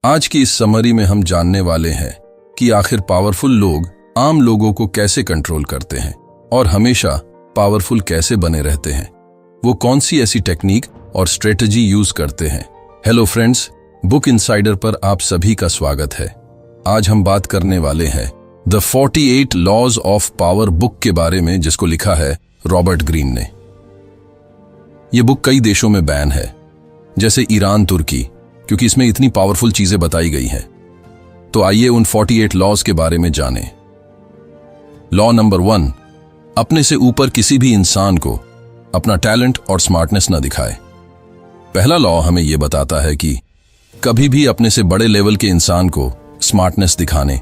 आज की इस समरी में हम जानने वाले हैं कि आखिर पावरफुल लोग आम लोगों को कैसे कंट्रोल करते हैं और हमेशा पावरफुल कैसे बने रहते हैं। वो कौन सी ऐसी टेक्निक और स्ट्रेटजी यूज करते हैं। हेलो फ्रेंड्स, बुक इनसाइडर पर आप सभी का स्वागत है। आज हम बात करने वाले हैं the 48 laws of power book के बारे में, जिसको लिखा है रॉबर्ट ग्रीन ने। यह बुक कई देशों में बैन है, जैसे ईरान, तुर्की, क्योंकि इसमें इतनी पावरफुल चीजें बताई गई हैं। तो आइए उन 48 लॉज के बारे में जानें। लॉ नंबर 1, अपने से ऊपर किसी भी इंसान को अपना टैलेंट और स्मार्टनेस न दिखाए। पहला लॉ हमें यह बताता है कि कभी भी अपने से बड़े लेवल के इंसान को स्मार्टनेस दिखाने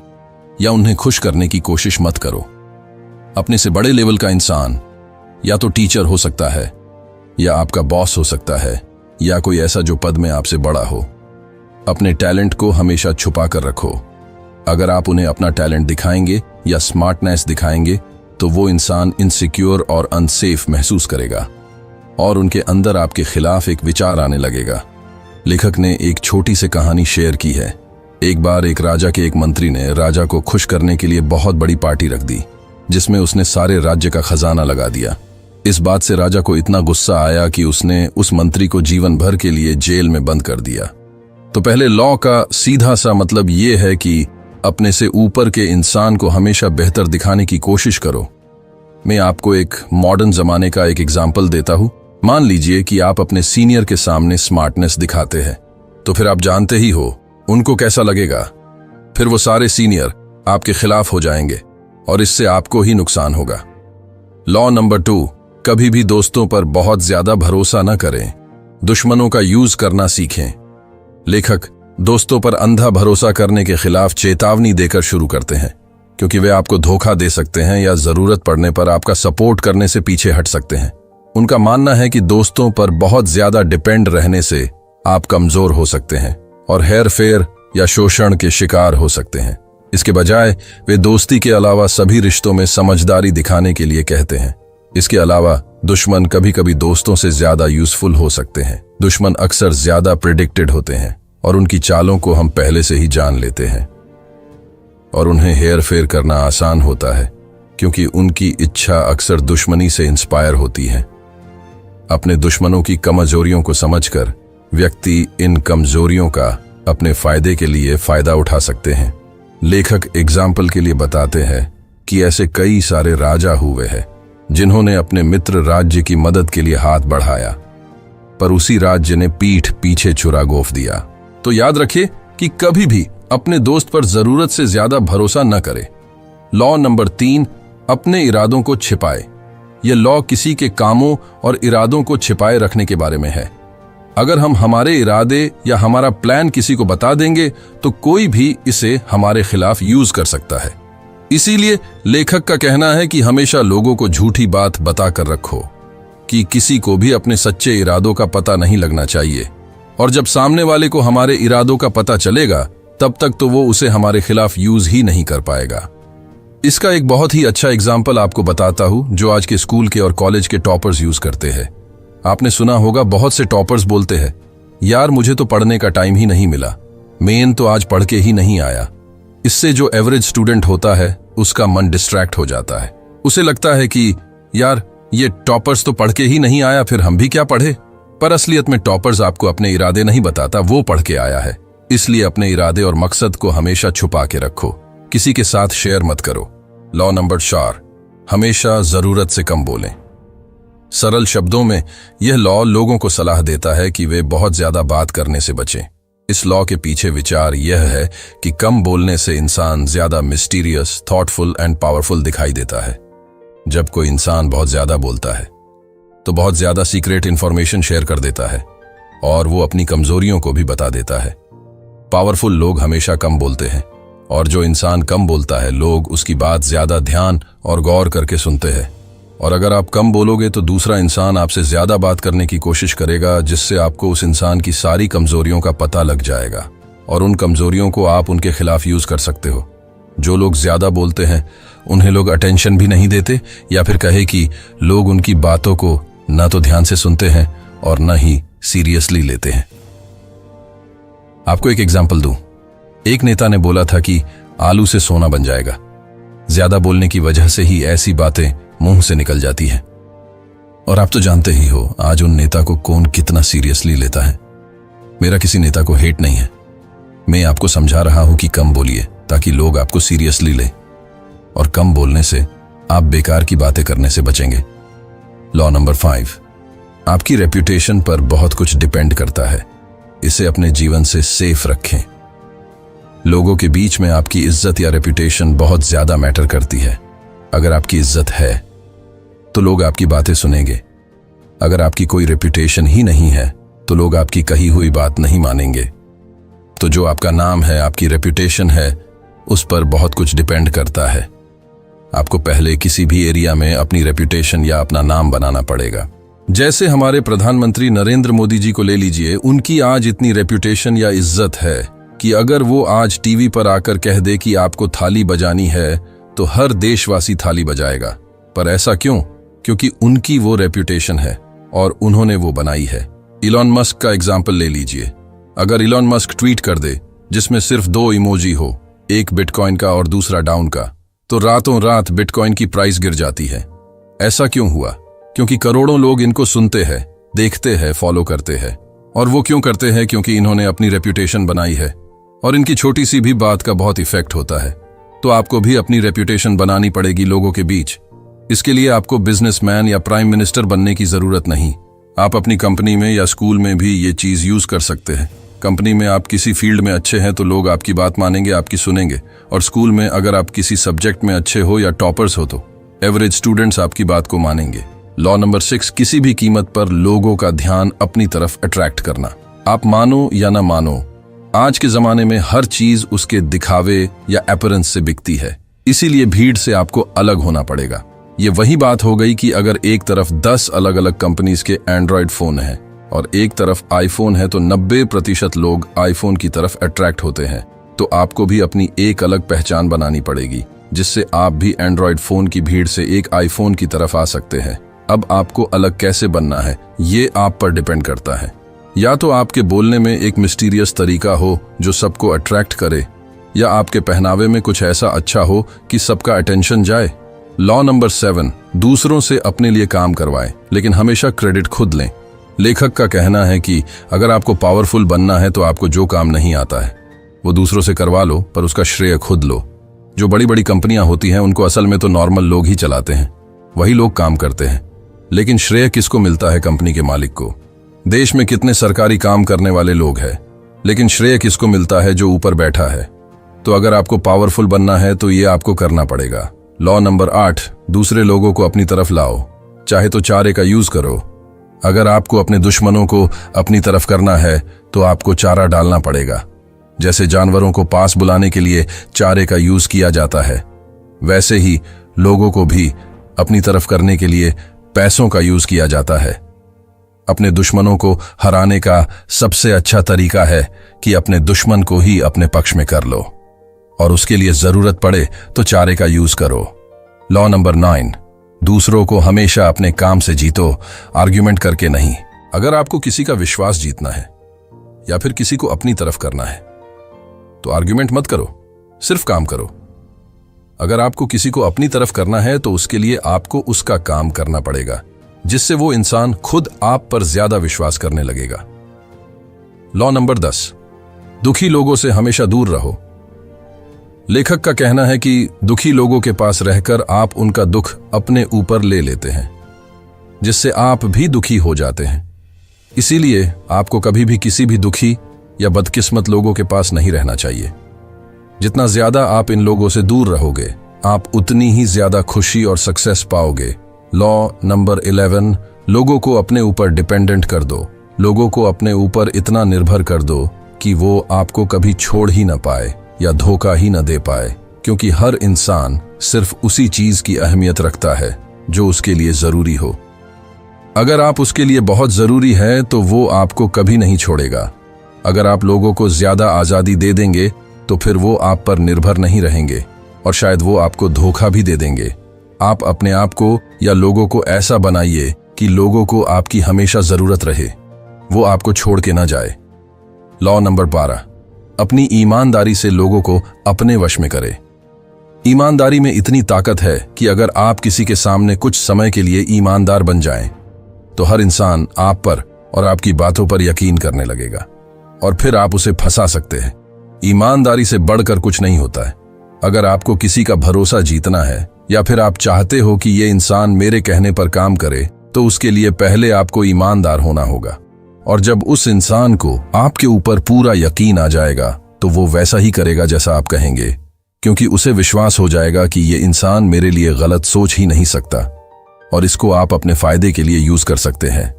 या उन्हें खुश करने की कोशिश मत करो। अपने से बड़े लेवल का इंसान या तो टीचर हो सकता है, या आपका बॉस हो सकता है, या कोई ऐसा जो पद में आपसे बड़ा हो। अपने टैलेंट को हमेशा छुपा कर रखो। अगर आप उन्हें अपना टैलेंट दिखाएंगे या स्मार्टनेस दिखाएंगे तो वो इंसान इनसिक्योर और अनसेफ महसूस करेगा और उनके अंदर आपके खिलाफ एक विचार आने लगेगा। लेखक ने एक छोटी सी कहानी शेयर की है। एक बार एक राजा के एक मंत्री ने राजा को खुश करने के लिए बहुत बड़ी पार्टी रख दी, जिसमें उसने सारे राज्य का खजाना लगा दिया। इस बात से राजा को इतना गुस्सा आया कि उसने उस मंत्री को जीवन भर के लिए जेल में बंद कर दिया। तो पहले लॉ का सीधा सा मतलब ये है कि अपने से ऊपर के इंसान को हमेशा बेहतर दिखाने की कोशिश करो। मैं आपको एक मॉडर्न जमाने का एक एग्जाम्पल देता हूं। मान लीजिए कि आप अपने सीनियर के सामने स्मार्टनेस दिखाते हैं, तो फिर आप जानते ही हो उनको कैसा लगेगा। फिर वो सारे सीनियर आपके खिलाफ हो जाएंगे और इससे आपको ही नुकसान होगा। लॉ नंबर 2, कभी भी दोस्तों पर बहुत ज्यादा भरोसा न करें, दुश्मनों का यूज करना सीखें। लेखक दोस्तों पर अंधा भरोसा करने के खिलाफ चेतावनी देकर शुरू करते हैं, क्योंकि वे आपको धोखा दे सकते हैं या जरूरत पड़ने पर आपका सपोर्ट करने से पीछे हट सकते हैं। उनका मानना है कि दोस्तों पर बहुत ज्यादा डिपेंड रहने से आप कमजोर हो सकते हैं और हेरफेर या शोषण के शिकार हो सकते हैं। इसके बजाय वे दोस्ती के अलावा सभी रिश्तों में समझदारी दिखाने के लिए कहते हैं। इसके अलावा दुश्मन कभी कभी दोस्तों से ज्यादा यूजफुल हो सकते हैं। दुश्मन अक्सर ज्यादा प्रिडिक्टेड होते हैं और उनकी चालों को हम पहले से ही जान लेते हैं और उन्हें हेर फेर करना आसान होता है, क्योंकि उनकी इच्छा अक्सर दुश्मनी से इंस्पायर होती है। अपने दुश्मनों की कमजोरियों को समझकर व्यक्ति इन कमजोरियों का अपने फायदे के लिए फायदा उठा सकते हैं। लेखक एग्जाम्पल के लिए बताते हैं कि ऐसे कई सारे राजा हुए हैं जिन्होंने अपने मित्र राज्य की मदद के लिए हाथ बढ़ाया, पर उसी राज्य ने पीठ पीछे छुरा गोफ दिया। तो याद रखिए कि कभी भी अपने दोस्त पर जरूरत से ज्यादा भरोसा न करें। लॉ नंबर 3, अपने इरादों को छिपाए। यह लॉ किसी के कामों और इरादों को छिपाए रखने के बारे में है। अगर हम हमारे इरादे या हमारा प्लान किसी को बता देंगे तो कोई भी इसे हमारे खिलाफ यूज कर सकता है। इसीलिए लेखक का कहना है कि हमेशा लोगों को झूठी बात बताकर रखो, कि किसी को भी अपने सच्चे इरादों का पता नहीं लगना चाहिए। और जब सामने वाले को हमारे इरादों का पता चलेगा, तब तक तो वो उसे हमारे खिलाफ यूज ही नहीं कर पाएगा। इसका एक बहुत ही अच्छा एग्जाम्पल आपको बताता हूं, जो आज के स्कूल के और कॉलेज के टॉपर्स यूज करते हैं। आपने सुना होगा, बहुत से टॉपर्स बोलते हैं, यार मुझे तो पढ़ने का टाइम ही नहीं मिला, मेन तो आज पढ़ के ही नहीं आया। इससे जो एवरेज स्टूडेंट होता है उसका मन डिस्ट्रैक्ट हो जाता है। उसे लगता है कि यार ये टॉपर्स तो पढ़ के ही नहीं आया, फिर हम भी क्या पढ़े। पर असलियत में टॉपर्स आपको अपने इरादे नहीं बताता, वो पढ़ के आया है। इसलिए अपने इरादे और मकसद को हमेशा छुपा के रखो, किसी के साथ शेयर मत करो। लॉ नंबर 4, हमेशा जरूरत से कम बोलें। सरल शब्दों में यह लॉ लोगों को सलाह देता है कि वे बहुत ज्यादा बात करने से बचें। इस लॉ के पीछे विचार यह है कि कम बोलने से इंसान ज्यादा मिस्टीरियस, थॉटफुल एंड पावरफुल दिखाई देता है। जब कोई इंसान बहुत ज्यादा बोलता है तो बहुत ज्यादा सीक्रेट इंफॉर्मेशन शेयर कर देता है और वो अपनी कमजोरियों को भी बता देता है। पावरफुल लोग हमेशा कम बोलते हैं, और जो इंसान कम बोलता है लोग उसकी बात ज्यादा ध्यान और गौर करके सुनते हैं। और अगर आप कम बोलोगे तो दूसरा इंसान आपसे ज्यादा बात करने की कोशिश करेगा, जिससे आपको उस इंसान की सारी कमजोरियों का पता लग जाएगा और उन कमजोरियों को आप उनके खिलाफ यूज कर सकते हो। जो लोग ज्यादा बोलते हैं उन्हें लोग अटेंशन भी नहीं देते, या फिर कहे कि लोग उनकी बातों को ना तो ध्यान से सुनते हैं और न ही सीरियसली लेते हैं। आपको एक एग्जाम्पल दूं। एक नेता ने बोला था कि आलू से सोना बन जाएगा। ज्यादा बोलने की वजह से ही ऐसी बातें मुंह से निकल जाती हैं। और आप तो जानते ही हो आज उन नेता को कौन कितना सीरियसली लेता है। मेरा किसी नेता को हेट नहीं है, मैं आपको समझा रहा हूं कि कम बोलिए ताकि लोग आपको सीरियसली लें, और कम बोलने से आप बेकार की बातें करने से बचेंगे। लॉ नंबर 5, आपकी रेप्यूटेशन पर बहुत कुछ डिपेंड करता है, इसे अपने जीवन से सेफ रखें। लोगों के बीच में आपकी इज्जत या रेप्यूटेशन बहुत ज्यादा मैटर करती है। अगर आपकी इज्जत है तो लोग आपकी बातें सुनेंगे। अगर आपकी कोई रेप्यूटेशन ही नहीं है तो लोग आपकी कही हुई बात नहीं मानेंगे। तो जो आपका नाम है, आपकी रेप्यूटेशन है, उस पर बहुत कुछ डिपेंड करता है। आपको पहले किसी भी एरिया में अपनी रेप्यूटेशन या अपना नाम बनाना पड़ेगा। जैसे हमारे प्रधानमंत्री नरेंद्र मोदी जी को ले लीजिए, उनकी आज इतनी रेप्यूटेशन या इज्जत है कि अगर वो आज टीवी पर आकर कह दे कि आपको थाली बजानी है तो हर देशवासी थाली बजाएगा। पर ऐसा क्यों? क्योंकि उनकी वो रेप्यूटेशन है और उन्होंने वो बनाई है। इलॉन मस्क का एग्जाम्पल ले लीजिए। अगर इलॉन मस्क ट्वीट कर दे जिसमें सिर्फ 2 इमोजी हो, एक बिटकॉइन का और दूसरा डाउन का, तो रातों रात बिटकॉइन की प्राइस गिर जाती है। ऐसा क्यों हुआ? क्योंकि करोड़ों लोग इनको सुनते हैं, देखते हैं, फॉलो करते हैं। और वो क्यों करते हैं? क्योंकि इन्होंने अपनी रेप्यूटेशन बनाई है और इनकी छोटी सी भी बात का बहुत इफेक्ट होता है। तो आपको भी अपनी रेप्यूटेशन बनानी पड़ेगी लोगों के बीच। इसके लिए आपको बिजनेसमैन या प्राइम मिनिस्टर बनने की जरूरत नहीं। आप अपनी कंपनी में या स्कूल में भी ये चीज यूज कर सकते हैं। कंपनी में आप किसी फील्ड में अच्छे हैं तो लोग आपकी बात मानेंगे, आपकी सुनेंगे। और स्कूल में अगर आप किसी सब्जेक्ट में अच्छे हो या टॉपर्स हो तो एवरेज स्टूडेंट्स आपकी बात को मानेंगे। लॉ नंबर 6, किसी भी कीमत पर लोगों का ध्यान अपनी तरफ अट्रैक्ट करना। आप मानो या ना मानो, आज के जमाने में हर चीज उसके दिखावे या अपीयरेंस से बिकती है। इसीलिए भीड़ से आपको अलग होना पड़ेगा। ये वही बात हो गई कि अगर एक तरफ 10 अलग अलग कंपनीज के एंड्रॉयड फोन हैं और एक तरफ आईफोन है तो 90% लोग आईफोन की तरफ अट्रैक्ट होते हैं। तो आपको भी अपनी एक अलग पहचान बनानी पड़ेगी जिससे आप भी एंड्रॉयड फोन की भीड़ से एक आईफोन की तरफ आ सकते हैं। अब आपको अलग कैसे बनना है ये आप पर डिपेंड करता है। या तो आपके बोलने में एक मिस्टीरियस तरीका हो जो सबको अट्रैक्ट करे, या आपके पहनावे में कुछ ऐसा अच्छा हो कि सबका अटेंशन जाए। लॉ नंबर 7, दूसरों से अपने लिए काम करवाएं लेकिन हमेशा क्रेडिट खुद लें। लेखक का कहना है कि अगर आपको पावरफुल बनना है तो आपको जो काम नहीं आता है वो दूसरों से करवा लो, पर उसका श्रेय खुद लो। जो बड़ी बड़ी कंपनियां होती हैं उनको असल में तो नॉर्मल लोग ही चलाते हैं, वही लोग काम करते हैं, लेकिन श्रेय किसको मिलता है? कंपनी के मालिक को। देश में कितने सरकारी काम करने वाले लोग हैं, लेकिन श्रेय किसको मिलता है? जो ऊपर बैठा है। तो अगर आपको पावरफुल बनना है तो ये आपको करना पड़ेगा। लॉ नंबर 8, दूसरे लोगों को अपनी तरफ लाओ, चाहे तो चारे का यूज करो। अगर आपको अपने दुश्मनों को अपनी तरफ करना है तो आपको चारा डालना पड़ेगा। जैसे जानवरों को पास बुलाने के लिए चारे का यूज किया जाता है, वैसे ही लोगों को भी अपनी तरफ करने के लिए पैसों का यूज किया जाता है। अपने दुश्मनों को हराने का सबसे अच्छा तरीका है कि अपने दुश्मन को ही अपने पक्ष में कर लो, और उसके लिए जरूरत पड़े तो चारे का यूज करो। लॉ नंबर 9, दूसरों को हमेशा अपने काम से जीतो, आर्ग्यूमेंट करके नहीं। अगर आपको किसी का विश्वास जीतना है या फिर किसी को अपनी तरफ करना है तो आर्ग्यूमेंट मत करो, सिर्फ काम करो। अगर आपको किसी को अपनी तरफ करना है तो उसके लिए आपको उसका काम करना पड़ेगा, जिससे वो इंसान खुद आप पर ज्यादा विश्वास करने लगेगा। लॉ नंबर 10, दुखी लोगों से हमेशा दूर रहो। लेखक का कहना है कि दुखी लोगों के पास रहकर आप उनका दुख अपने ऊपर ले लेते हैं, जिससे आप भी दुखी हो जाते हैं। इसीलिए आपको कभी भी किसी भी दुखी या बदकिस्मत लोगों के पास नहीं रहना चाहिए। जितना ज्यादा आप इन लोगों से दूर रहोगे, आप उतनी ही ज्यादा खुशी और सक्सेस पाओगे। लॉ नंबर 11, लोगों को अपने ऊपर डिपेंडेंट कर दो। लोगों को अपने ऊपर इतना निर्भर कर दो कि वो आपको कभी छोड़ ही ना पाए या धोखा ही न दे पाए, क्योंकि हर इंसान सिर्फ उसी चीज की अहमियत रखता है जो उसके लिए जरूरी हो। अगर आप उसके लिए बहुत जरूरी है तो वो आपको कभी नहीं छोड़ेगा। अगर आप लोगों को ज्यादा आजादी दे देंगे तो फिर वो आप पर निर्भर नहीं रहेंगे और शायद वो आपको धोखा भी दे देंगे। आप अपने आप को या लोगों को ऐसा बनाइए कि लोगों को आपकी हमेशा जरूरत रहे, वो आपको छोड़ के ना जाए। लॉ नंबर 12, अपनी ईमानदारी से लोगों को अपने वश में करे। ईमानदारी में इतनी ताकत है कि अगर आप किसी के सामने कुछ समय के लिए ईमानदार बन जाएं, तो हर इंसान आप पर और आपकी बातों पर यकीन करने लगेगा और फिर आप उसे फंसा सकते हैं। ईमानदारी से बढ़कर कुछ नहीं होता है। अगर आपको किसी का भरोसा जीतना है या फिर आप चाहते हो कि ये इंसान मेरे कहने पर काम करे, तो उसके लिए पहले आपको ईमानदार होना होगा। और जब उस इंसान को आपके ऊपर पूरा यकीन आ जाएगा, तो वो वैसा ही करेगा जैसा आप कहेंगे, क्योंकि उसे विश्वास हो जाएगा कि ये इंसान मेरे लिए गलत सोच ही नहीं सकता और इसको आप अपने फायदे के लिए यूज कर सकते हैं।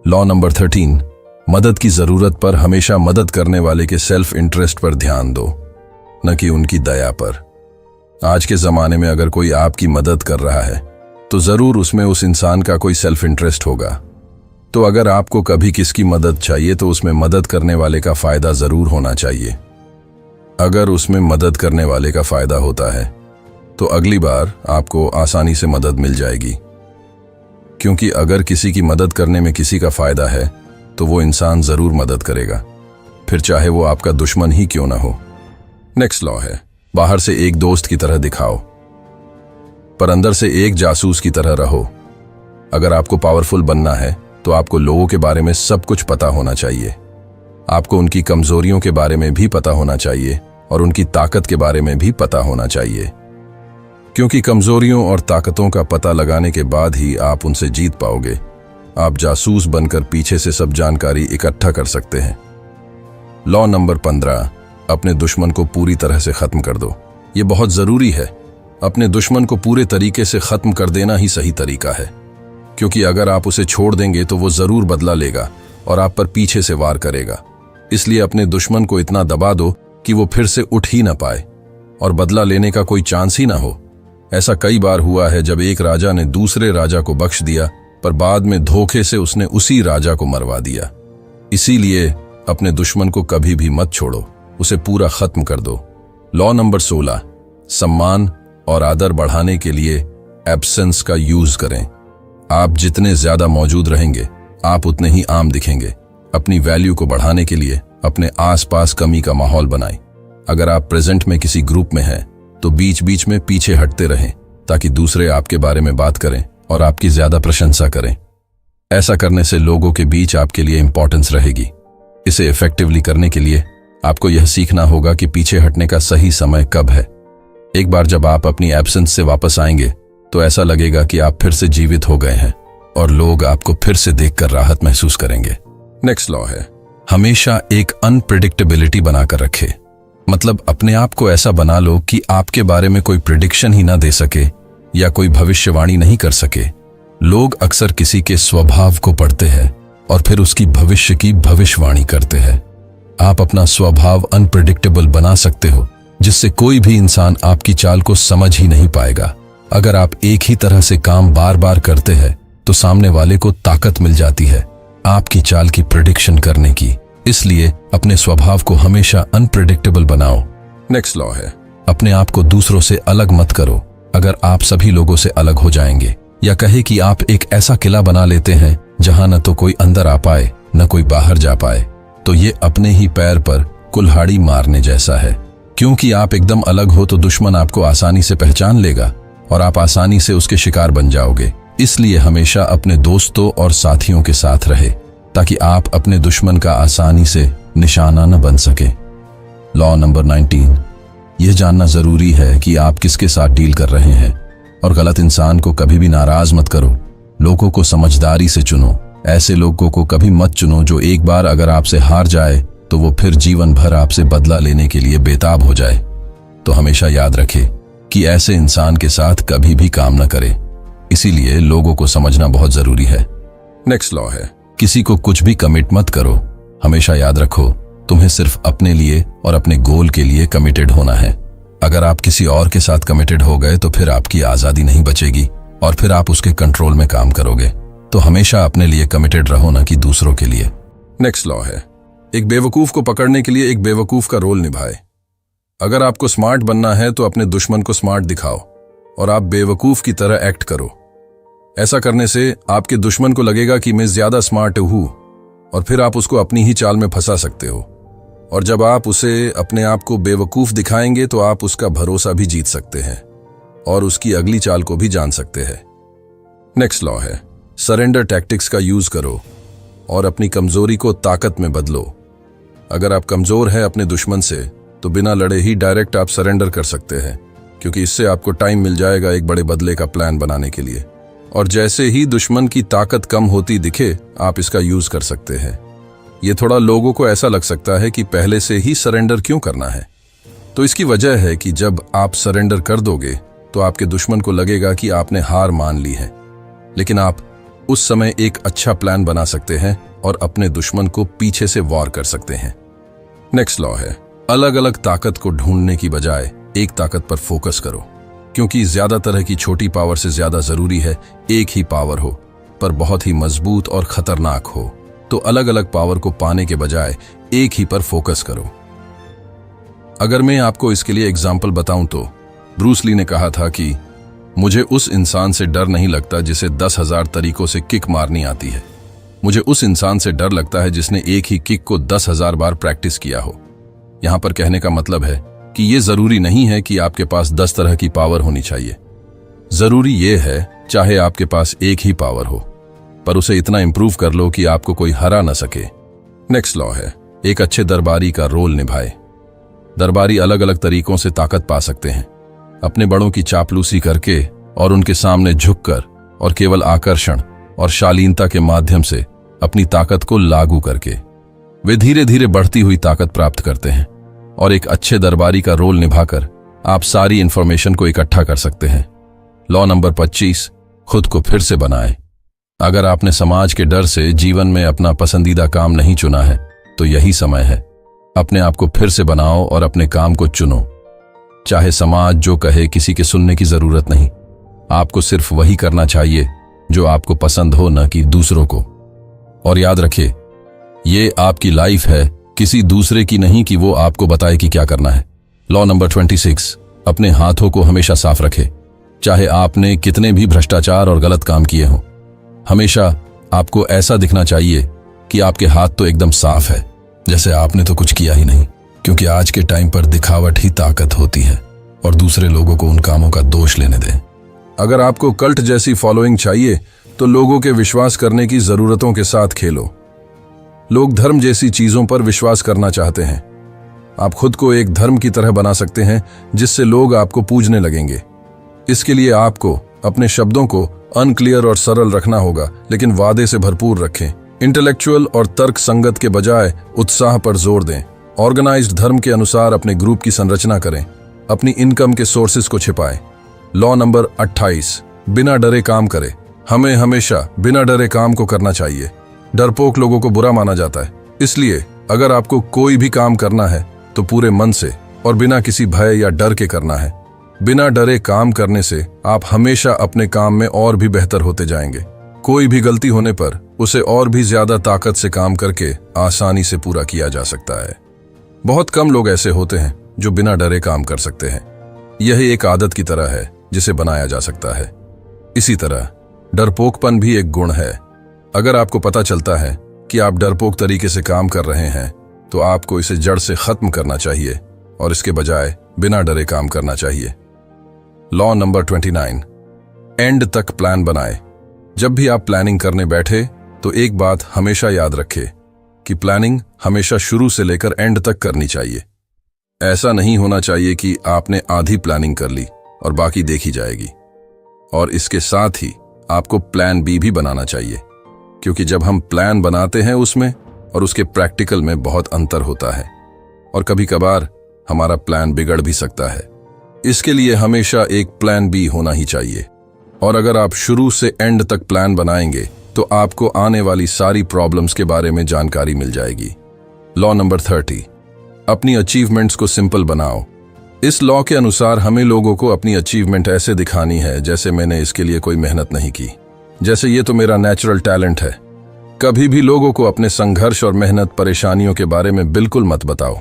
लॉ नंबर 13, मदद की जरूरत पर हमेशा मदद करने वाले के सेल्फ इंटरेस्ट पर ध्यान दो, न कि उनकी दया पर। आज के जमाने में अगर कोई आपकी मदद कर रहा है, तो जरूर उसमें उस इंसान का कोई सेल्फ इंटरेस्ट होगा। तो अगर आपको कभी किसकी मदद चाहिए, तो उसमें मदद करने वाले का फायदा जरूर होना चाहिए। अगर उसमें मदद करने वाले का फायदा होता है, तो अगली बार आपको आसानी से मदद मिल जाएगी, क्योंकि अगर किसी की मदद करने में किसी का फायदा है, तो वो इंसान जरूर मदद करेगा, फिर चाहे वो आपका दुश्मन ही क्यों ना हो। नेक्स्ट लॉ है, बाहर से एक दोस्त की तरह दिखाओ, पर अंदर से एक जासूस की तरह रहो। अगर आपको पावरफुल बनना है, तो आपको लोगों के बारे में सब कुछ पता होना चाहिए। आपको उनकी कमजोरियों के बारे में भी पता होना चाहिए और उनकी ताकत के बारे में भी पता होना चाहिए, क्योंकि कमजोरियों और ताकतों का पता लगाने के बाद ही आप उनसे जीत पाओगे। आप जासूस बनकर पीछे से सब जानकारी इकट्ठा कर सकते हैं। लॉ नंबर 15, अपने दुश्मन को पूरी तरह से खत्म कर दो। ये बहुत जरूरी है। अपने दुश्मन को पूरे तरीके से खत्म कर देना ही सही तरीका है, क्योंकि अगर आप उसे छोड़ देंगे तो वो जरूर बदला लेगा और आप पर पीछे से वार करेगा। इसलिए अपने दुश्मन को इतना दबा दो कि वो फिर से उठ ही ना पाए और बदला लेने का कोई चांस ही ना हो। ऐसा कई बार हुआ है जब एक राजा ने दूसरे राजा को बख्श दिया, पर बाद में धोखे से उसने उसी राजा को मरवा दिया। इसीलिए अपने दुश्मन को कभी भी मत छोड़ो, उसे पूरा खत्म कर दो। लॉ नंबर 16, सम्मान और आदर बढ़ाने के लिए एब्सेंस का यूज करें। आप जितने ज्यादा मौजूद रहेंगे, आप उतने ही आम दिखेंगे। अपनी वैल्यू को बढ़ाने के लिए अपने आसपास कमी का माहौल बनाएं। अगर आप प्रेजेंट में किसी ग्रुप में हैं, तो बीच बीच में पीछे हटते रहें, ताकि दूसरे आपके बारे में बात करें और आपकी ज्यादा प्रशंसा करें। ऐसा करने से लोगों के बीच आपके लिए इंपॉर्टेंस रहेगी। इसे इफेक्टिवली करने के लिए आपको यह सीखना होगा कि पीछे हटने का सही समय कब है। एक बार जब आप अपनी एब्सेंस से वापस आएंगे, तो ऐसा लगेगा कि आप फिर से जीवित हो गए हैं और लोग आपको फिर से देखकर राहत महसूस करेंगे। नेक्स्ट लॉ है, हमेशा एक अनप्रेडिक्टेबिलिटी बनाकर रखे। मतलब अपने आप को ऐसा बना लो कि आपके बारे में कोई प्रिडिक्शन ही ना दे सके या कोई भविष्यवाणी नहीं कर सके। लोग अक्सर किसी के स्वभाव को पढ़ते हैं और फिर उसकी भविष्य की भविष्यवाणी करते हैं। आप अपना स्वभाव अनप्रेडिक्टेबल बना सकते हो, जिससे कोई भी इंसान आपकी चाल को समझ ही नहीं पाएगा। अगर आप एक ही तरह से काम बार बार करते हैं, तो सामने वाले को ताकत मिल जाती है आपकी चाल की प्रेडिक्शन करने की। इसलिए अपने स्वभाव को हमेशा अनप्रेडिक्टेबल बनाओ। नेक्स्ट लॉ है, अपने आप को दूसरों से अलग मत करो। अगर आप सभी लोगों से अलग हो जाएंगे, या कहे कि आप एक ऐसा किला बना लेते हैं जहां न तो कोई अंदर आ पाए न कोई बाहर जा पाए, तो ये अपने ही पैर पर कुल्हाड़ी मारने जैसा है। क्योंकि आप एकदम अलग हो, तो दुश्मन आपको आसानी से पहचान लेगा और आप आसानी से उसके शिकार बन जाओगे। इसलिए हमेशा अपने दोस्तों और साथियों के साथ रहे, ताकि आप अपने दुश्मन का आसानी से निशाना न बन सके। लॉ नंबर 19, यह जानना जरूरी है कि आप किसके साथ डील कर रहे हैं और गलत इंसान को कभी भी नाराज मत करो। लोगों को समझदारी से चुनो। ऐसे लोगों को कभी मत चुनो जो एक बार अगर आपसे हार जाए, तो वो फिर जीवन भर आपसे बदला लेने के लिए बेताब हो जाए। तो हमेशा याद रखें कि ऐसे इंसान के साथ कभी भी काम न करें। इसीलिए लोगों को समझना बहुत जरूरी है। नेक्स्ट लॉ है, किसी को कुछ भी कमिट मत करो। हमेशा याद रखो, तुम्हें सिर्फ अपने लिए और अपने गोल के लिए कमिटेड होना है। अगर आप किसी और के साथ कमिटेड हो गए, तो फिर आपकी आजादी नहीं बचेगी और फिर आप उसके कंट्रोल में काम करोगे। तो हमेशा अपने लिए कमिटेड रहो, ना कि दूसरों के लिए। नेक्स्ट लॉ है, एक बेवकूफ को पकड़ने के लिए एक बेवकूफ का रोल निभाए। अगर आपको स्मार्ट बनना है, तो अपने दुश्मन को स्मार्ट दिखाओ और आप बेवकूफ की तरह एक्ट करो। ऐसा करने से आपके दुश्मन को लगेगा कि मैं ज्यादा स्मार्ट हूं और फिर आप उसको अपनी ही चाल में फंसा सकते हो। और जब आप उसे अपने आप को बेवकूफ़ दिखाएंगे तो आप उसका भरोसा भी जीत सकते हैं और उसकी अगली चाल को भी जान सकते हैं। नेक्स्ट लॉ है, सरेंडर टैक्टिक्स का यूज करो और अपनी कमजोरी को ताकत में बदलो। अगर आप कमजोर हैं अपने दुश्मन से तो बिना लड़े ही डायरेक्ट आप सरेंडर कर सकते हैं, क्योंकि इससे आपको टाइम मिल जाएगा एक बड़े बदले का प्लान बनाने के लिए। और जैसे ही दुश्मन की ताकत कम होती दिखे आप इसका यूज कर सकते हैं। ये थोड़ा लोगों को ऐसा लग सकता है कि पहले से ही सरेंडर क्यों करना है, तो इसकी वजह है कि जब आप सरेंडर कर दोगे तो आपके दुश्मन को लगेगा कि आपने हार मान ली है, लेकिन आप उस समय एक अच्छा प्लान बना सकते हैं और अपने दुश्मन को पीछे से वॉर कर सकते हैं। नेक्स्ट लॉ है, अलग अलग ताकत को ढूंढने की बजाय एक ताकत पर फोकस करो, क्योंकि ज्यादा तरह की छोटी पावर से ज्यादा जरूरी है एक ही पावर हो पर बहुत ही मजबूत और खतरनाक हो। तो अलग अलग पावर को पाने के बजाय एक ही पर फोकस करो। अगर मैं आपको इसके लिए एग्जाम्पल बताऊं तो ब्रूस ली ने कहा था कि मुझे उस इंसान से डर नहीं लगता जिसे 10,000 तरीकों से किक मारनी आती है, मुझे उस इंसान से डर लगता है जिसने एक ही किक को 10,000 बार प्रैक्टिस किया हो। यहां पर कहने का मतलब है कि यह जरूरी नहीं है कि आपके पास 10 तरह की पावर होनी चाहिए। जरूरी यह है चाहे आपके पास एक ही पावर हो पर उसे इतना इंप्रूव कर लो कि आपको कोई हरा न सके। नेक्स्ट लॉ है, एक अच्छे दरबारी का रोल निभाए। दरबारी अलग अलग तरीकों से ताकत पा सकते हैं, अपने बड़ों की चापलूसी करके और उनके सामने झुककर और केवल आकर्षण और शालीनता के माध्यम से अपनी ताकत को लागू करके वे धीरे धीरे बढ़ती हुई ताकत प्राप्त करते हैं। और एक अच्छे दरबारी का रोल निभाकर आप सारी इंफॉर्मेशन को इकट्ठा कर सकते हैं। लॉ नंबर 25, खुद को फिर से बनाए। अगर आपने समाज के डर से जीवन में अपना पसंदीदा काम नहीं चुना है तो यही समय है, अपने आप को फिर से बनाओ और अपने काम को चुनो। चाहे समाज जो कहे, किसी के सुनने की जरूरत नहीं, आपको सिर्फ वही करना चाहिए जो आपको पसंद हो, न कि दूसरों को। और याद रखिए, ये आपकी लाइफ है, किसी दूसरे की नहीं कि वो आपको बताए कि क्या करना है। लॉ नंबर 26, अपने हाथों को हमेशा साफ रखे। चाहे आपने कितने भी भ्रष्टाचार और गलत काम किए हों, हमेशा आपको ऐसा दिखना चाहिए कि आपके हाथ तो एकदम साफ है, जैसे आपने तो कुछ किया ही नहीं। क्योंकि आज के टाइम पर दिखावट ही ताकत होती है और दूसरे लोगों को उन कामों का दोष लेने दें। अगर आपको कल्ट जैसी फॉलोइंग चाहिए तो लोगों के विश्वास करने की जरूरतों के साथ खेलो। लोग धर्म जैसी चीजों पर विश्वास करना चाहते हैं। आप खुद को एक धर्म की तरह बना सकते हैं जिससे लोग आपको पूजने लगेंगे। इसके लिए आपको अपने शब्दों को अनक्लियर और सरल रखना होगा, लेकिन वादे से भरपूर रखें। इंटेलेक्चुअल और तर्क संगत के बजाय उत्साह पर जोर दें। ऑर्गेनाइज्ड धर्म के अनुसार अपने ग्रुप की संरचना करें। अपनी इनकम के सोर्सेज को छिपाएं। लॉ नंबर 28, बिना डरे काम करें। हमें हमेशा बिना डरे काम को करना चाहिए। डरपोक लोगों को बुरा माना जाता है, इसलिए अगर आपको कोई भी काम करना है तो पूरे मन से और बिना किसी भय या डर के करना है। बिना डरे काम करने से आप हमेशा अपने काम में और भी बेहतर होते जाएंगे। कोई भी गलती होने पर उसे और भी ज्यादा ताकत से काम करके आसानी से पूरा किया जा सकता है। बहुत कम लोग ऐसे होते हैं जो बिना डरे काम कर सकते हैं। यह एक आदत की तरह है जिसे बनाया जा सकता है। इसी तरह डरपोकपन भी एक गुण है। अगर आपको पता चलता है कि आप डरपोक तरीके से काम कर रहे हैं तो आपको इसे जड़ से खत्म करना चाहिए और इसके बजाय बिना डरे काम करना चाहिए। लॉ नंबर 29, एंड तक प्लान बनाए। जब भी आप प्लानिंग करने बैठे तो एक बात हमेशा याद रखें कि प्लानिंग हमेशा शुरू से लेकर एंड तक करनी चाहिए। ऐसा नहीं होना चाहिए कि आपने आधी प्लानिंग कर ली और बाकी देखी जाएगी। और इसके साथ ही आपको प्लान बी भी बनाना चाहिए, क्योंकि जब हम प्लान बनाते हैं उसमें और उसके प्रैक्टिकल में बहुत अंतर होता है और कभी कभार हमारा प्लान बिगड़ भी सकता है। इसके लिए हमेशा एक प्लान बी होना ही चाहिए। और अगर आप शुरू से एंड तक प्लान बनाएंगे तो आपको आने वाली सारी प्रॉब्लम्स के बारे में जानकारी मिल जाएगी। लॉ नंबर 30, अपनी अचीवमेंट्स को सिंपल बनाओ। इस लॉ के अनुसार हमें लोगों को अपनी अचीवमेंट ऐसे दिखानी है जैसे मैंने इसके लिए कोई मेहनत नहीं की, जैसे ये तो मेरा नेचुरल टैलेंट है। कभी भी लोगों को अपने संघर्ष और मेहनत परेशानियों के बारे में बिल्कुल मत बताओ।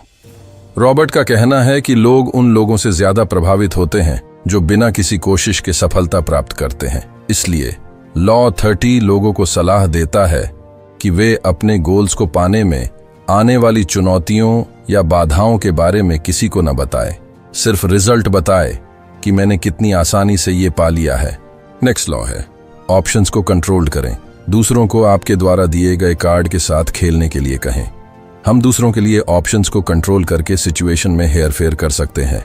रॉबर्ट का कहना है कि लोग उन लोगों से ज्यादा प्रभावित होते हैं जो बिना किसी कोशिश के सफलता प्राप्त करते हैं। इसलिए लॉ 30 लोगों को सलाह देता है कि वे अपने गोल्स को पाने में आने वाली चुनौतियों या बाधाओं के बारे में किसी को न बताए, सिर्फ रिजल्ट बताए कि मैंने कितनी आसानी से ये पा लिया है। नेक्स्ट लॉ है, ऑप्शंस को कंट्रोल करें। दूसरों को आपके द्वारा दिए गए कार्ड के साथ खेलने के लिए कहें। हम दूसरों के लिए ऑप्शंस को कंट्रोल करके सिचुएशन में हेरफेर कर सकते हैं।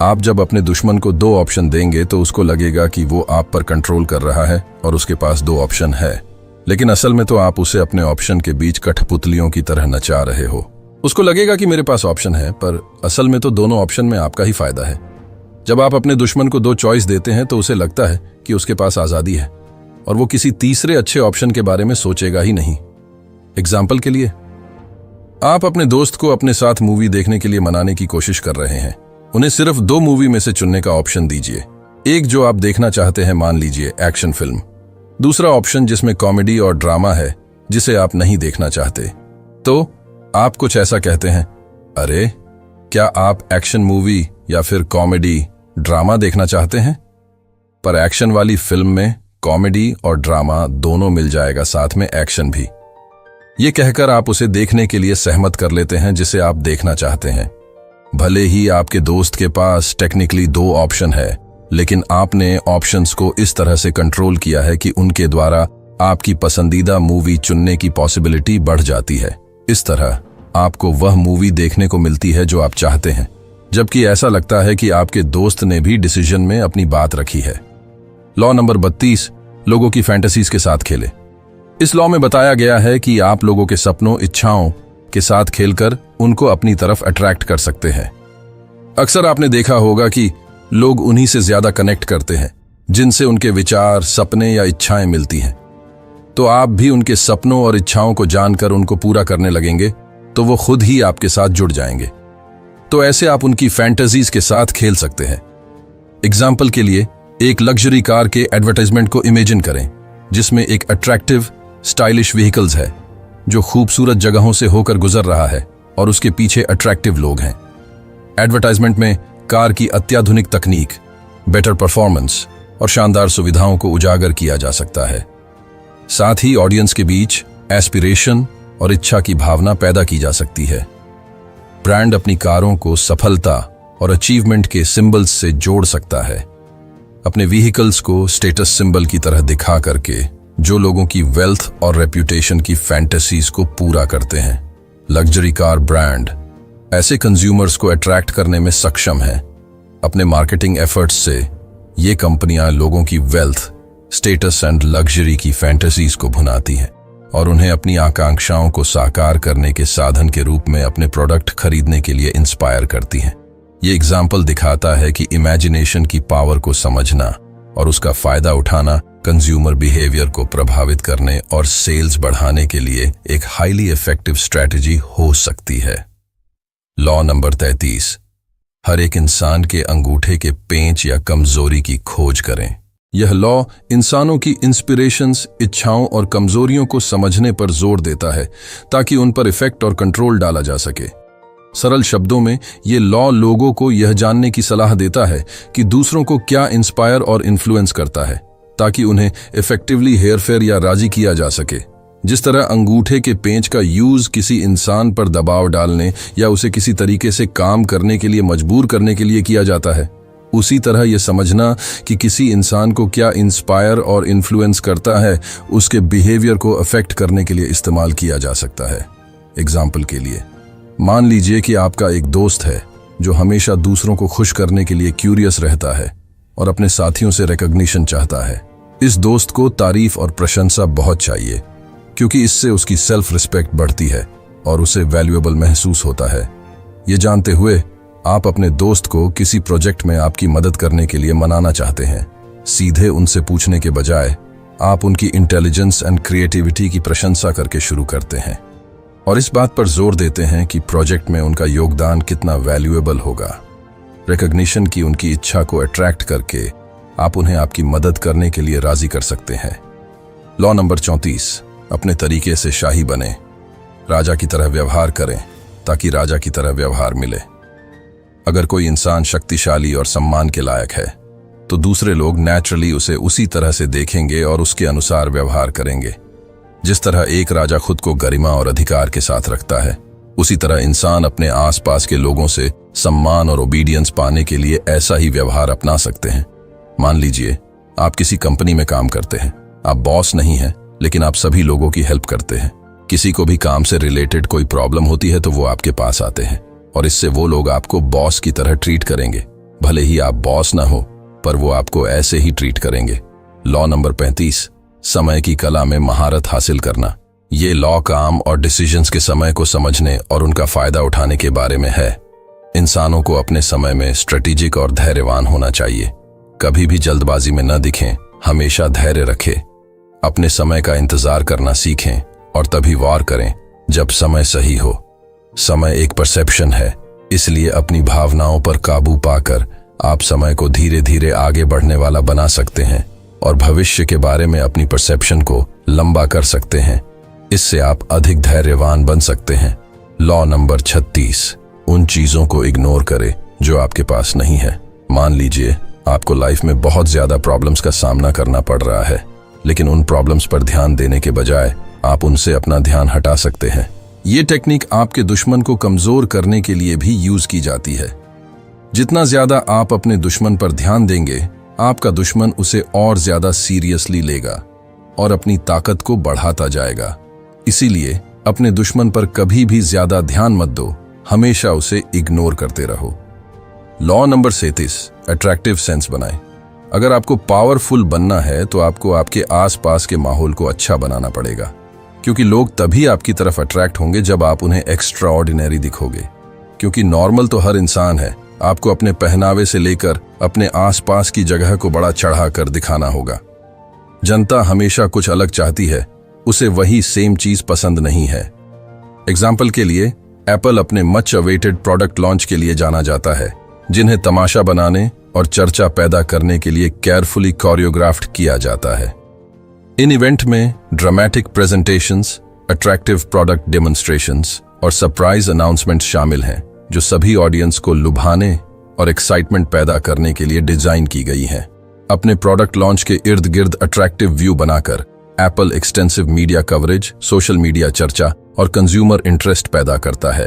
आप जब अपने दुश्मन को 2 ऑप्शन देंगे तो उसको लगेगा कि वो आप पर कंट्रोल कर रहा है और उसके पास 2 ऑप्शन है, लेकिन असल में तो आप उसे अपने ऑप्शन के बीच कठपुतलियों की तरह नचा रहे हो। उसको लगेगा कि मेरे पास ऑप्शन है, पर असल में तो दोनों ऑप्शन में आपका ही फायदा है। जब आप अपने दुश्मन को 2 चॉइस देते हैं तो उसे लगता है कि उसके पास आजादी है और वो किसी तीसरे अच्छे ऑप्शन के बारे में सोचेगा ही नहीं। एग्जाम्पल के लिए, आप अपने दोस्त को अपने साथ मूवी देखने के लिए मनाने की कोशिश कर रहे हैं। उन्हें सिर्फ 2 मूवी में से चुनने का ऑप्शन दीजिए। एक जो आप देखना चाहते हैं, मान लीजिए एक्शन फिल्म। दूसरा ऑप्शन जिसमें कॉमेडी और ड्रामा है, जिसे आप नहीं देखना चाहते। तो आप कुछ ऐसा कहते हैं, अरे क्या आप एक्शन मूवी या फिर कॉमेडी ड्रामा देखना चाहते हैं? पर एक्शन वाली फिल्म में कॉमेडी और ड्रामा दोनों मिल जाएगा, साथ में एक्शन भी। ये कहकर आप उसे देखने के लिए सहमत कर लेते हैं जिसे आप देखना चाहते हैं। भले ही आपके दोस्त के पास टेक्निकली 2 ऑप्शन है, लेकिन आपने ऑप्शंस को इस तरह से कंट्रोल किया है कि उनके द्वारा आपकी पसंदीदा मूवी चुनने की पॉसिबिलिटी बढ़ जाती है। इस तरह आपको वह मूवी देखने को मिलती है जो आप चाहते हैं, जबकि ऐसा लगता है कि आपके दोस्त ने भी डिसीजन में अपनी बात रखी है। लॉ नंबर 32, लोगों की फैंटेसीज के साथ खेले। इस लॉ में बताया गया है कि आप लोगों के सपनों, इच्छाओं के साथ खेलकर उनको अपनी तरफ अट्रैक्ट कर सकते हैं। अक्सर आपने देखा होगा कि लोग उन्हीं से ज्यादा कनेक्ट करते हैं जिनसे उनके विचार, सपने या इच्छाएं मिलती हैं। तो आप भी उनके सपनों और इच्छाओं को जानकर उनको पूरा करने लगेंगे तो वो खुद ही आपके साथ जुड़ जाएंगे। तो ऐसे आप उनकी फैंटेसीज के साथ खेल सकते हैं। एग्जाम्पल के लिए, एक लग्जरी कार के एडवर्टाइजमेंट को इमेजिन करें जिसमें एक अट्रैक्टिव स्टाइलिश व्हीकल्स है जो खूबसूरत जगहों से होकर गुजर रहा है और उसके पीछे अट्रैक्टिव लोग हैं। एडवर्टाइजमेंट में कार की अत्याधुनिक तकनीक, बेटर परफॉर्मेंस और शानदार सुविधाओं को उजागर किया जा सकता है। साथ ही ऑडियंस के बीच एस्पिरेशन और इच्छा की भावना पैदा की जा सकती है। ब्रांड अपनी कारों को सफलता और अचीवमेंट के सिंबल्स से जोड़ सकता है, अपने व्हीकल्स को स्टेटस सिंबल की तरह दिखा करके, जो लोगों की वेल्थ और रेप्यूटेशन की फैंटेसीज को पूरा करते हैं। लग्जरी कार ब्रांड ऐसे कंज्यूमर्स को अट्रैक्ट करने में सक्षम है। अपने मार्केटिंग एफर्ट्स से ये कंपनियां लोगों की वेल्थ, स्टेटस एंड लग्जरी की फैंटेसीज को भुनाती हैं और उन्हें अपनी आकांक्षाओं को साकार करने के साधन के रूप में अपने प्रोडक्ट खरीदने के लिए इंस्पायर करती हैं। ये एग्जाम्पल दिखाता है कि इमेजिनेशन की पावर को समझना और उसका फायदा उठाना कंज्यूमर बिहेवियर को प्रभावित करने और सेल्स बढ़ाने के लिए एक हाईली इफेक्टिव स्ट्रैटेजी हो सकती है। लॉ नंबर 33, हर एक इंसान के अंगूठे के पेंच या कमजोरी की खोज करें। यह लॉ इंसानों की इंस्पिरेशंस, इच्छाओं और कमजोरियों को समझने पर जोर देता है ताकि उन पर इफेक्ट और कंट्रोल डाला जा सके। सरल शब्दों में ये लॉ लोगों को यह जानने की सलाह देता है कि दूसरों को क्या इंस्पायर और इन्फ्लुएंस करता है, ताकि उन्हें इफेक्टिवली हेरफेर या राजी किया जा सके। जिस तरह अंगूठे के पेंच का यूज किसी इंसान पर दबाव डालने या उसे किसी तरीके से काम करने के लिए मजबूर करने के लिए किया जाता है, उसी तरह यह समझना कि किसी इंसान को क्या इंस्पायर और इन्फ्लुएंस करता है, उसके बिहेवियर को अफेक्ट करने के लिए इस्तेमाल किया जा सकता है। एग्जाम्पल के लिए, मान लीजिए कि आपका एक दोस्त है जो हमेशा दूसरों को खुश करने के लिए क्यूरियस रहता है और अपने साथियों से रिकॉग्निशन चाहता है। इस दोस्त को तारीफ और प्रशंसा बहुत चाहिए क्योंकि इससे उसकी सेल्फ रिस्पेक्ट बढ़ती है और उसे वैल्यूएबल महसूस होता है। ये जानते हुए आप अपने दोस्त को किसी प्रोजेक्ट में आपकी मदद करने के लिए मनाना चाहते हैं। सीधे उनसे पूछने के बजाय आप उनकी इंटेलिजेंस एंड क्रिएटिविटी की प्रशंसा करके शुरू करते हैं और इस बात पर जोर देते हैं कि प्रोजेक्ट में उनका योगदान कितना वैल्यूएबल होगा। रिकॉग्निशन की उनकी इच्छा को अट्रैक्ट करके आप उन्हें आपकी मदद करने के लिए राजी कर सकते हैं। लॉ नंबर 34, अपने तरीके से शाही बने। राजा की तरह व्यवहार करें ताकि राजा की तरह व्यवहार मिले। अगर कोई इंसान शक्तिशाली और सम्मान के लायक है तो दूसरे लोग नेचुरली उसे उसी तरह से देखेंगे और उसके अनुसार व्यवहार करेंगे। जिस तरह एक राजा खुद को गरिमा और अधिकार के साथ रखता है, उसी तरह इंसान अपने आसपास के लोगों से सम्मान और ओबीडियंस पाने के लिए ऐसा ही व्यवहार अपना सकते हैं। मान लीजिए आप किसी कंपनी में काम करते हैं, आप बॉस नहीं हैं, लेकिन आप सभी लोगों की हेल्प करते हैं। किसी को भी काम से रिलेटेड कोई प्रॉब्लम होती है तो वो आपके पास आते हैं और इससे वो लोग आपको बॉस की तरह ट्रीट करेंगे। भले ही आप बॉस ना हो, पर वो आपको ऐसे ही ट्रीट करेंगे। लॉ नंबर 35, समय की कला में महारत हासिल करना। ये लॉ काम और डिसीजंस के समय को समझने और उनका फायदा उठाने के बारे में है। इंसानों को अपने समय में स्ट्रेटेजिक और धैर्यवान होना चाहिए। कभी भी जल्दबाजी में न दिखें, हमेशा धैर्य रखें, अपने समय का इंतजार करना सीखें और तभी वार करें जब समय सही हो। समय एक परसेप्शन है, इसलिए अपनी भावनाओं पर काबू पाकर आप समय को धीरे धीरे आगे बढ़ने वाला बना सकते हैं और भविष्य के बारे में अपनी परसेप्शन को लंबा कर सकते हैं। इससे आप अधिक धैर्यवान बन सकते हैं। लॉ नंबर 36, उन चीजों को इग्नोर करें जो आपके पास नहीं है। मान लीजिए आपको लाइफ में बहुत ज्यादा प्रॉब्लम्स का सामना करना पड़ रहा है, लेकिन उन प्रॉब्लम्स पर ध्यान देने के बजाय आप उनसे अपना ध्यान हटा सकते हैं। ये टेक्निक आपके दुश्मन को कमजोर करने के लिए भी यूज की जाती है। जितना ज्यादा आप अपने दुश्मन पर ध्यान देंगे, आपका दुश्मन उसे और ज्यादा सीरियसली लेगा और अपनी ताकत को बढ़ाता जाएगा। इसीलिए अपने दुश्मन पर कभी भी ज्यादा ध्यान मत दो, हमेशा उसे इग्नोर करते रहो। लॉ नंबर 37, अट्रैक्टिव सेंस बनाएं। अगर आपको पावरफुल बनना है तो आपको आपके आसपास के माहौल को अच्छा बनाना पड़ेगा, क्योंकि लोग तभी आपकी तरफ अट्रैक्ट होंगे जब आप उन्हें एक्स्ट्रा ऑर्डिनरी दिखोगे। क्योंकि नॉर्मल तो हर इंसान है, आपको अपने पहनावे से लेकर अपने आसपास की जगह को बड़ा चढ़ा कर दिखाना होगा। जनता हमेशा कुछ अलग चाहती है, उसे वही सेम चीज पसंद नहीं है। एग्जाम्पल के लिए एप्पल अपने मच अवेटेड प्रोडक्ट लॉन्च के लिए जाना जाता है, जिन्हें तमाशा बनाने और चर्चा पैदा करने के लिए केयरफुली कोरियोग्राफ्ड किया जाता है। इन इवेंट में dramatic presentations, attractive product demonstrations और सरप्राइज अनाउंसमेंट्स शामिल हैं, जो सभी ऑडियंस को लुभाने और एक्साइटमेंट पैदा करने के लिए डिजाइन की गई हैं। अपने प्रोडक्ट लॉन्च के इर्द गिर्द अट्रैक्टिव व्यू बनाकर Apple extensive media coverage, social media चर्चा और कंज्यूमर इंटरेस्ट पैदा करता है।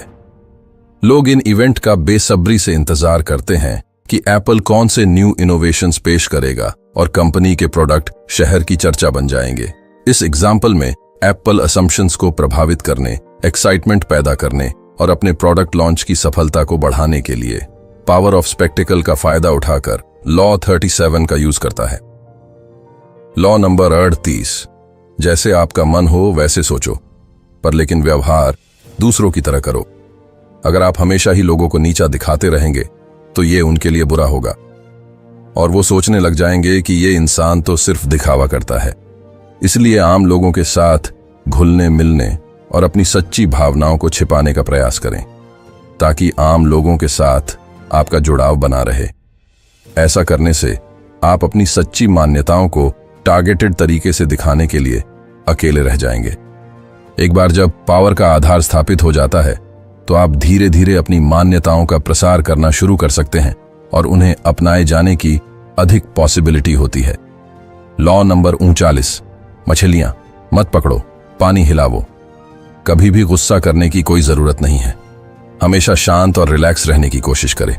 लोग इन इवेंट का बेसब्री से इंतजार करते हैं कि एप्पल कौन से न्यू इनोवेशंस पेश करेगा और कंपनी के प्रोडक्ट शहर की चर्चा बन जाएंगे। इस एग्जाम्पल में एप्पल असम्पशंस को प्रभावित करने, एक्साइटमेंट पैदा करने और अपने प्रोडक्ट लॉन्च की सफलता को बढ़ाने के लिए पावर ऑफ स्पेक्टिकल का फायदा उठाकर लॉ 37 का यूज करता है। लॉ नंबर 38, जैसे आपका मन हो वैसे सोचो, पर लेकिन व्यवहार दूसरों की तरह करो। अगर आप हमेशा ही लोगों को नीचा दिखाते रहेंगे तो ये उनके लिए बुरा होगा और वो सोचने लग जाएंगे कि ये इंसान तो सिर्फ दिखावा करता है। इसलिए आम लोगों के साथ घुलने मिलने और अपनी सच्ची भावनाओं को छिपाने का प्रयास करें, ताकि आम लोगों के साथ आपका जुड़ाव बना रहे। ऐसा करने से आप अपनी सच्ची मान्यताओं को टारगेटेड तरीके से दिखाने के लिए अकेले रह जाएंगे। एक बार जब पावर का आधार स्थापित हो जाता है तो आप धीरे धीरे अपनी मान्यताओं का प्रसार करना शुरू कर सकते हैं और उन्हें अपनाए जाने की अधिक पॉसिबिलिटी होती है। लॉ नंबर 39, मछलियां मत पकड़ो, पानी हिलावो। कभी भी गुस्सा करने की कोई जरूरत नहीं है। हमेशा शांत और रिलैक्स रहने की कोशिश करें,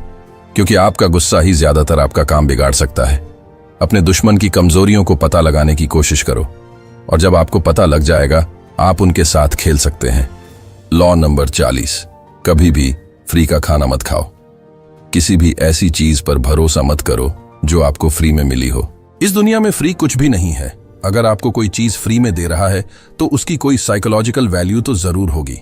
क्योंकि आपका गुस्सा ही ज्यादातर आपका काम बिगाड़ सकता है। अपने दुश्मन की कमजोरियों को पता लगाने की कोशिश करो और जब आपको पता लग जाएगा, आप उनके साथ खेल सकते हैं। लॉ नंबर 40, कभी भी फ्री का खाना मत खाओ। किसी भी ऐसी चीज पर भरोसा मत करो जो आपको फ्री में मिली हो। इस दुनिया में फ्री कुछ भी नहीं है। अगर आपको कोई चीज फ्री में दे रहा है तो उसकी कोई साइकोलॉजिकल वैल्यू तो जरूर होगी,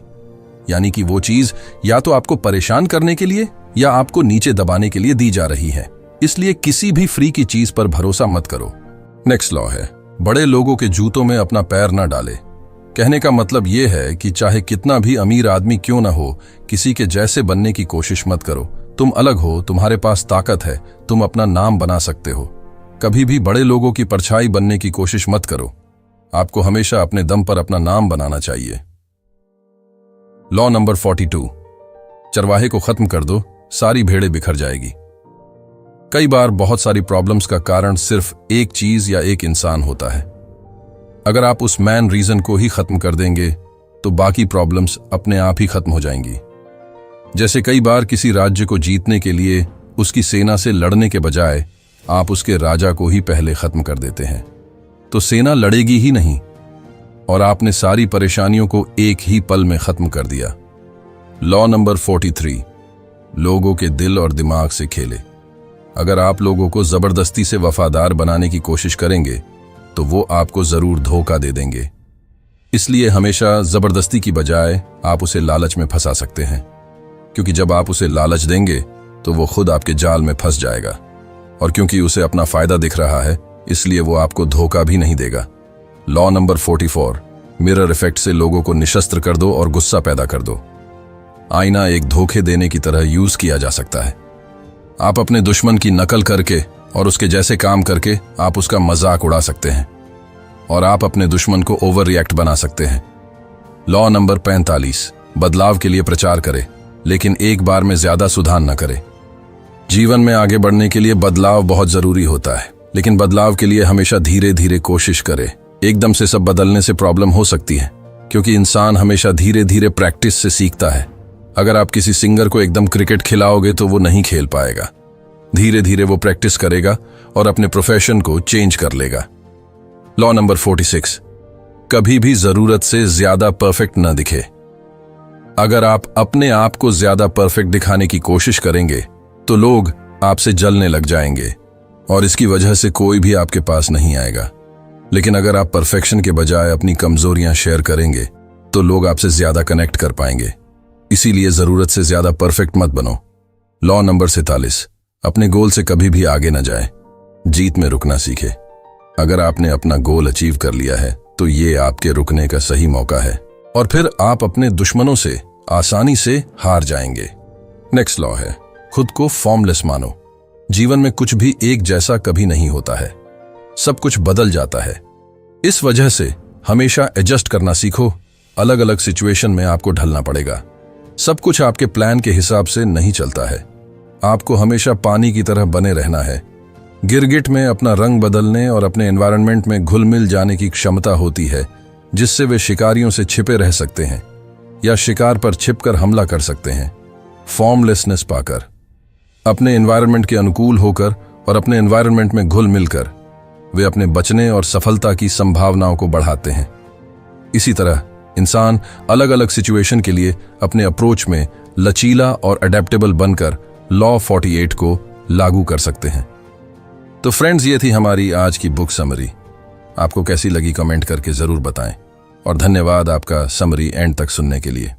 यानी कि वो चीज या तो आपको परेशान करने के लिए या आपको नीचे दबाने के लिए दी जा रही है। इसलिए किसी भी फ्री की चीज पर भरोसा मत करो। नेक्स्ट लॉ है, बड़े लोगों के जूतों में अपना पैर न डाले। कहने का मतलब यह है कि चाहे कितना भी अमीर आदमी क्यों ना हो, किसी के जैसे बनने की कोशिश मत करो। तुम अलग हो, तुम्हारे पास ताकत है, तुम अपना नाम बना सकते हो। कभी भी बड़े लोगों की परछाई बनने की कोशिश मत करो। आपको हमेशा अपने दम पर अपना नाम बनाना चाहिए। लॉ नंबर 42, चरवाहे को खत्म कर दो, सारी भेड़ें बिखर जाएगी। कई बार बहुत सारी प्रॉब्लम्स का कारण सिर्फ एक चीज या एक इंसान होता है। अगर आप उस मैन रीजन को ही खत्म कर देंगे तो बाकी प्रॉब्लम्स अपने आप ही खत्म हो जाएंगी। जैसे कई बार किसी राज्य को जीतने के लिए उसकी सेना से लड़ने के बजाय आप उसके राजा को ही पहले खत्म कर देते हैं, तो सेना लड़ेगी ही नहीं और आपने सारी परेशानियों को एक ही पल में खत्म कर दिया। लॉ नंबर 43, लोगों के दिल और दिमाग से खेले। अगर आप लोगों को जबरदस्ती से वफादार बनाने की कोशिश करेंगे तो वो आपको जरूर धोखा दे देंगे। इसलिए हमेशा जबरदस्ती की बजाय आप उसे लालच में फंसा सकते हैं, क्योंकि जब आप उसे लालच देंगे तो वो खुद आपके जाल में फंस जाएगा, और क्योंकि उसे अपना फायदा दिख रहा है इसलिए वो आपको धोखा भी नहीं देगा। लॉ नंबर 44, मिरर इफेक्ट से लोगों को निशस्त्र कर दो और गुस्सा पैदा कर दो। आईना एक धोखे देने की तरह यूज किया जा सकता है। आप अपने दुश्मन की नकल करके और उसके जैसे काम करके आप उसका मजाक उड़ा सकते हैं और आप अपने दुश्मन को ओवर रिएक्ट बना सकते हैं। लॉ नंबर 45, बदलाव के लिए प्रचार करें लेकिन एक बार में ज्यादा सुधार न करें। जीवन में आगे बढ़ने के लिए बदलाव बहुत जरूरी होता है, लेकिन बदलाव के लिए हमेशा धीरे धीरे कोशिश करें। एकदम से सब बदलने से प्रॉब्लम हो सकती है, क्योंकि इंसान हमेशा धीरे धीरे प्रैक्टिस से सीखता है। अगर आप किसी सिंगर को एकदम क्रिकेट खिलाओगे तो वो नहीं खेल पाएगा। धीरे धीरे वो प्रैक्टिस करेगा और अपने प्रोफेशन को चेंज कर लेगा। लॉ नंबर 46, कभी भी जरूरत से ज्यादा परफेक्ट न दिखे। अगर आप अपने आप को ज्यादा परफेक्ट दिखाने की कोशिश करेंगे तो लोग आपसे जलने लग जाएंगे और इसकी वजह से कोई भी आपके पास नहीं आएगा। लेकिन अगर आप परफेक्शन के बजाय अपनी कमजोरियां शेयर करेंगे तो लोग आपसे ज्यादा कनेक्ट कर पाएंगे। इसीलिए जरूरत से ज्यादा परफेक्ट मत बनो। लॉ नंबर 47, अपने गोल से कभी भी आगे न जाए, जीत में रुकना सीखे। अगर आपने अपना गोल अचीव कर लिया है तो ये आपके रुकने का सही मौका है और फिर आप अपने दुश्मनों से आसानी से हार जाएंगे। नेक्स्ट लॉ है, खुद को फॉर्मलेस मानो। जीवन में कुछ भी एक जैसा कभी नहीं होता है, सब कुछ बदल जाता है। इस वजह से हमेशा एडजस्ट करना सीखो। अलग अलग सिचुएशन में आपको ढलना पड़ेगा। सब कुछ आपके प्लान के हिसाब से नहीं चलता है। आपको हमेशा पानी की तरह बने रहना है। गिरगिट में अपना रंग बदलने और अपने एनवायरनमेंट में घुल मिल जाने की क्षमता होती है, जिससे वे शिकारियों से छिपे रह सकते हैं या शिकार पर छिपकर हमला कर सकते हैं। फॉर्मलेसनेस पाकर, अपने एनवायरनमेंट के अनुकूल होकर और अपने एनवायरनमेंट में घुल मिलकर वे अपने बचने और सफलता की संभावनाओं को बढ़ाते हैं। इसी तरह इंसान अलग अलग सिचुएशन के लिए अपने अप्रोच में लचीला और अडेप्टेबल बनकर लॉ 48 को लागू कर सकते हैं। तो फ्रेंड्स, ये थी हमारी आज की बुक समरी। आपको कैसी लगी कमेंट करके जरूर बताएं और धन्यवाद आपका समरी एंड तक सुनने के लिए।